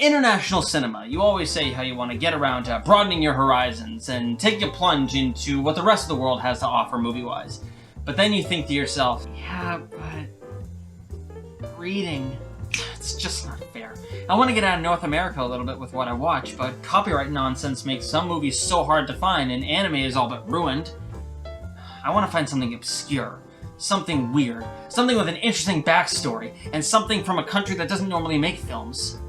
international cinema. You always say how you want to get around to broadening your horizons and take a plunge into what the rest of the world has to offer movie-wise. But then you think to yourself, yeah, but reading, it's just not fair. I want to get out of North America a little bit with what I watch, but copyright nonsense makes some movies so hard to find, and anime is all but ruined. I want to find something obscure, something weird, something with an interesting backstory, and something from a country that doesn't normally make films.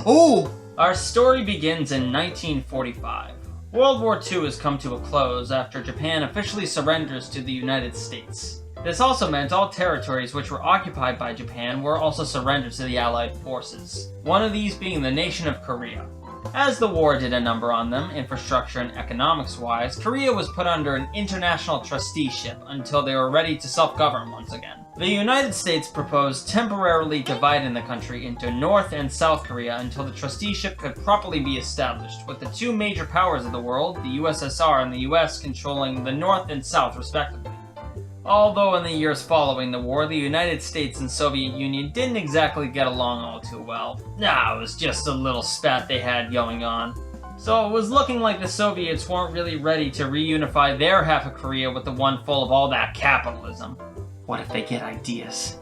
Oh! Our story begins in 1945. World War II has come to a close after Japan officially surrenders to the United States. This also meant all territories which were occupied by Japan were also surrendered to the Allied forces, one of these being the nation of Korea. As the war did a number on them, infrastructure and economics-wise, Korea was put under an international trusteeship until they were ready to self-govern once again. The United States proposed temporarily dividing the country into North and South Korea until the trusteeship could properly be established, with the two major powers of the world, the USSR and the US, controlling the North and South respectively. Although in the years following the war, the United States and Soviet Union didn't exactly get along all too well. It was just a little spat they had going on. So it was looking like the Soviets weren't really ready to reunify their half of Korea with the one full of all that capitalism. What if they get ideas?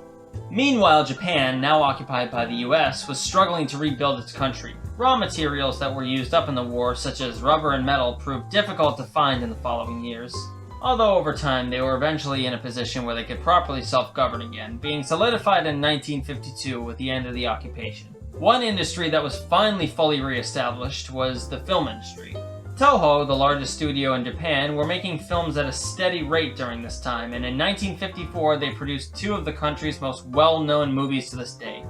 Meanwhile, Japan, now occupied by the US, was struggling to rebuild its country. Raw materials that were used up in the war, such as rubber and metal, proved difficult to find in the following years. Although over time, they were eventually in a position where they could properly self-govern again, being solidified in 1952 with the end of the occupation. One industry that was finally fully re-established was the film industry. Toho, the largest studio in Japan, were making films at a steady rate during this time, and in 1954 they produced two of the country's most well-known movies to this day,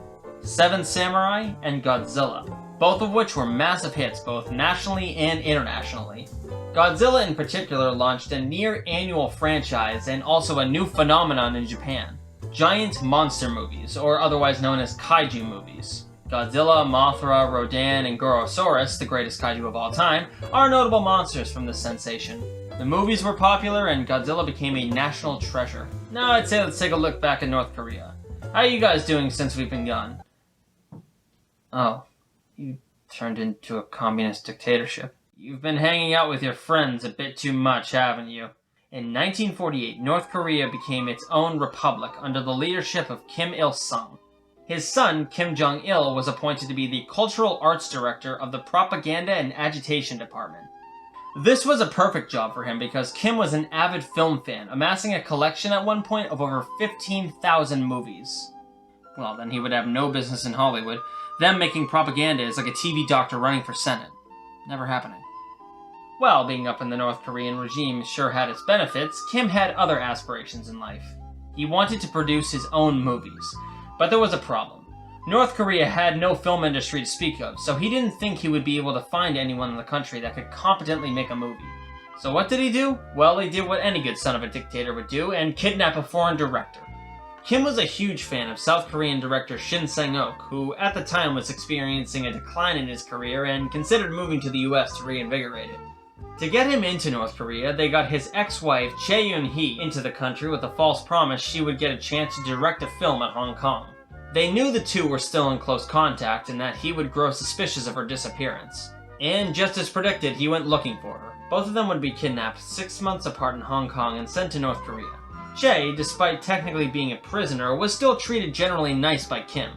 Seven Samurai and Godzilla, both of which were massive hits both nationally and internationally. Godzilla in particular launched a near-annual franchise and also a new phenomenon in Japan, giant monster movies, or otherwise known as Kaiju movies. Godzilla, Mothra, Rodan, and Gorosaurus, the greatest kaiju of all time, are notable monsters from this sensation. The movies were popular and Godzilla became a national treasure. Now I'd say let's take a look back at North Korea. How are you guys doing since we've been gone? Oh, you turned into a communist dictatorship. You've been hanging out with your friends a bit too much, haven't you? In 1948, North Korea became its own republic under the leadership of Kim Il-sung. His son, Kim Jong-il, was appointed to be the Cultural Arts Director of the Propaganda and Agitation Department. This was a perfect job for him because Kim was an avid film fan, amassing a collection at one point of over 15,000 movies. Well, then he would have no business in Hollywood. Them making propaganda is like a TV doctor running for Senate. Never happening. Well, being up in the North Korean regime sure had its benefits, Kim had other aspirations in life. He wanted to produce his own movies. But there was a problem. North Korea had no film industry to speak of, so he didn't think he would be able to find anyone in the country that could competently make a movie. So what did he do? Well, he did what any good son of a dictator would do, and kidnap a foreign director. Kim was a huge fan of South Korean director Shin Sang-ok, who at the time was experiencing a decline in his career and considered moving to the US to reinvigorate it. To get him into North Korea, they got his ex-wife Chae Yun-hee into the country with a false promise she would get a chance to direct a film at Hong Kong. They knew the two were still in close contact and that he would grow suspicious of her disappearance. And just as predicted, he went looking for her. Both of them would be kidnapped 6 months apart in Hong Kong and sent to North Korea. Chae, despite technically being a prisoner, was still treated generally nice by Kim.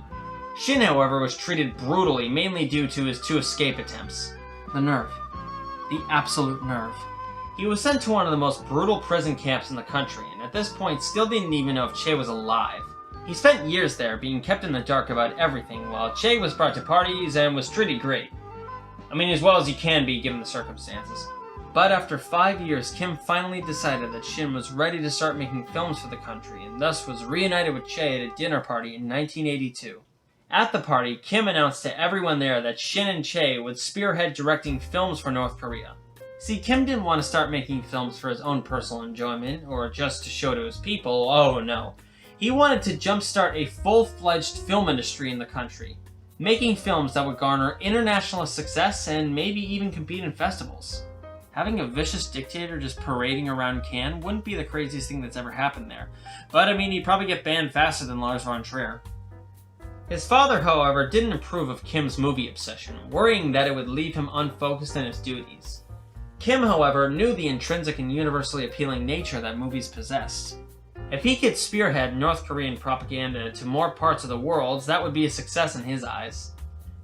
Shin, however, was treated brutally, mainly due to his 2 escape attempts. The nerve. The absolute nerve. He was sent to one of the most brutal prison camps in the country, and at this point still didn't even know if Chae was alive. He spent years there, being kept in the dark about everything, while Chae was brought to parties and was treated great. I mean, as well as you can be given the circumstances. But after 5 years, Kim finally decided that Shin was ready to start making films for the country, and thus was reunited with Chae at a dinner party in 1982. At the party, Kim announced to everyone there that Shin and Chae would spearhead directing films for North Korea. See, Kim didn't want to start making films for his own personal enjoyment, or just to show to his people, oh no. He wanted to jumpstart a full-fledged film industry in the country, making films that would garner international success and maybe even compete in festivals. Having a vicious dictator just parading around Cannes wouldn't be the craziest thing that's ever happened there, but I mean, he'd probably get banned faster than Lars von Trier. His father, however, didn't approve of Kim's movie obsession, worrying that it would leave him unfocused in his duties. Kim, however, knew the intrinsic and universally appealing nature that movies possessed. If he could spearhead North Korean propaganda to more parts of the world, that would be a success in his eyes.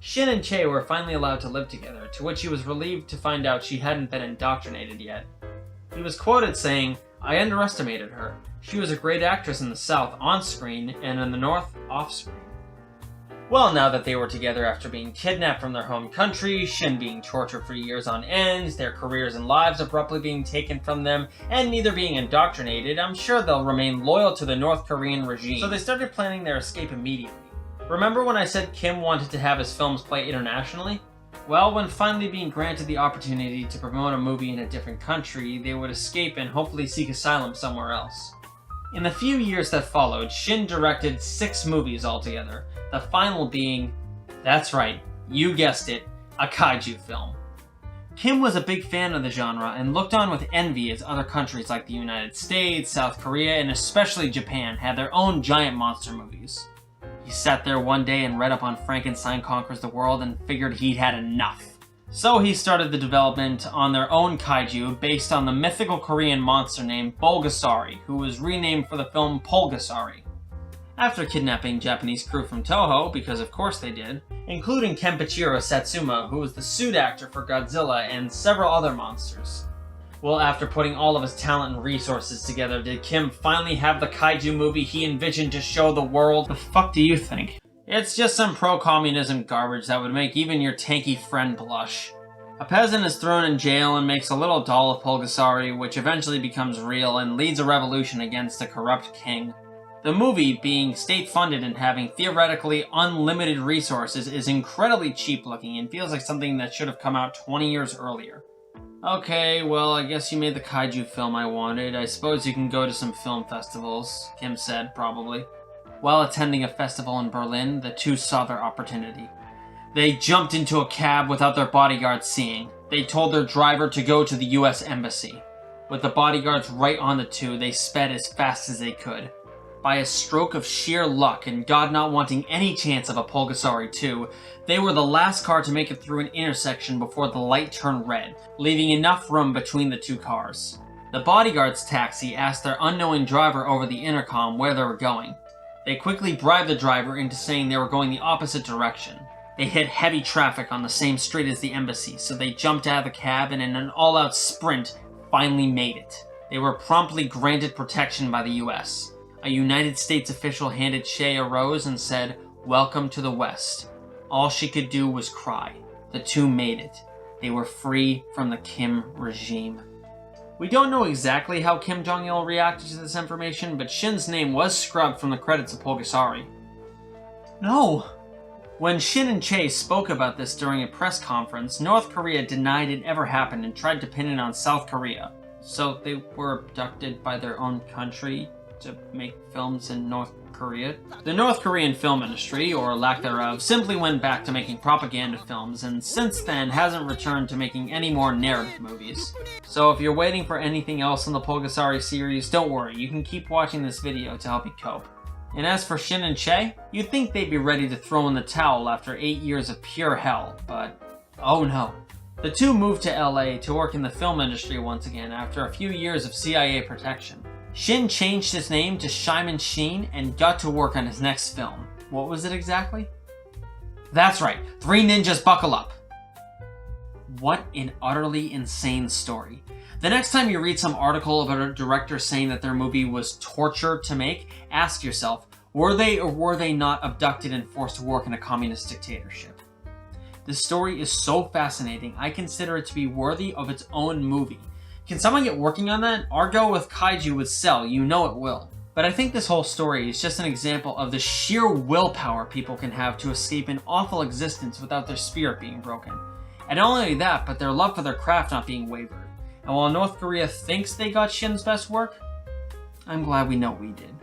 Shin and Che were finally allowed to live together, to which he was relieved to find out she hadn't been indoctrinated yet. He was quoted saying, "I underestimated her. She was a great actress in the South on-screen and in the North off-screen." Well, now that they were together after being kidnapped from their home country, Shin being tortured for years on end, their careers and lives abruptly being taken from them, and neither being indoctrinated, I'm sure they'll remain loyal to the North Korean regime. So they started planning their escape immediately. Remember when I said Kim wanted to have his films play internationally? Well, when finally being granted the opportunity to promote a movie in a different country, they would escape and hopefully seek asylum somewhere else. In the few years that followed, Shin directed 6 movies altogether, the final being, that's right, you guessed it, a kaiju film. Kim was a big fan of the genre and looked on with envy as other countries like the United States, South Korea, and especially Japan had their own giant monster movies. He sat there one day and read up on Frankenstein Conquers the World and figured he'd had enough. So he started the development on their own kaiju based on the mythical Korean monster named Pulgasari, who was renamed for the film Pulgasari. After kidnapping Japanese crew from Toho, because of course they did, including Kenpachiro Satsuma, who was the suit actor for Godzilla and several other monsters. Well, after putting all of his talent and resources together, did Kim finally have the kaiju movie he envisioned to show the world? The fuck do you think? It's just some pro-communism garbage that would make even your tanky friend blush. A peasant is thrown in jail and makes a little doll of Pulgasari, which eventually becomes real and leads a revolution against a corrupt king. The movie, being state-funded and having theoretically unlimited resources, is incredibly cheap-looking and feels like something that should have come out 20 years earlier. Okay, well, I guess you made the kaiju film I wanted. I suppose you can go to some film festivals, Kim said, probably. While attending a festival in Berlin, the two saw their opportunity. They jumped into a cab without their bodyguards seeing. They told their driver to go to the US Embassy. With the bodyguards right on the two, they sped as fast as they could. By a stroke of sheer luck, and God not wanting any chance of a Pulgasari 2, they were the last car to make it through an intersection before the light turned red, leaving enough room between the two cars. The bodyguard's taxi asked their unknowing driver over the intercom where they were going. They quickly bribed the driver into saying they were going the opposite direction. They hit heavy traffic on the same street as the embassy, so they jumped out of the cab and in an all-out sprint, finally made it. They were promptly granted protection by the US. A United States official handed Che a rose and said, "Welcome to the West." All she could do was cry. The two made it. They were free from the Kim regime. We don't know exactly how Kim Jong-il reacted to this information, but Shin's name was scrubbed from the credits of Pulgasari. No! When Shin and Che spoke about this during a press conference, North Korea denied it ever happened and tried to pin it on South Korea. So they were abducted by their own country to make films in North Korea. The North Korean film industry, or lack thereof, simply went back to making propaganda films, and since then hasn't returned to making any more narrative movies. So if you're waiting for anything else in the Pulgasari series, don't worry, you can keep watching this video to help you cope. And as for Shin and Che, you'd think they'd be ready to throw in the towel after 8 years of pure hell, but oh no. The two moved to LA to work in the film industry once again after a few years of CIA protection. Shin changed his name to Shimon Sheen and got to work on his next film. What was it exactly? That's right, 3 Ninjas Buckle Up! What an utterly insane story. The next time you read some article about a director saying that their movie was torture to make, ask yourself, were they or were they not abducted and forced to work in a communist dictatorship? This story is so fascinating, I consider it to be worthy of its own movie. Can someone get working on that? Argo with Kaiju would sell, you know it will. But I think this whole story is just an example of the sheer willpower people can have to escape an awful existence without their spirit being broken. And not only that, but their love for their craft not being wavered. And while North Korea thinks they got Shin's best work, I'm glad we know we did.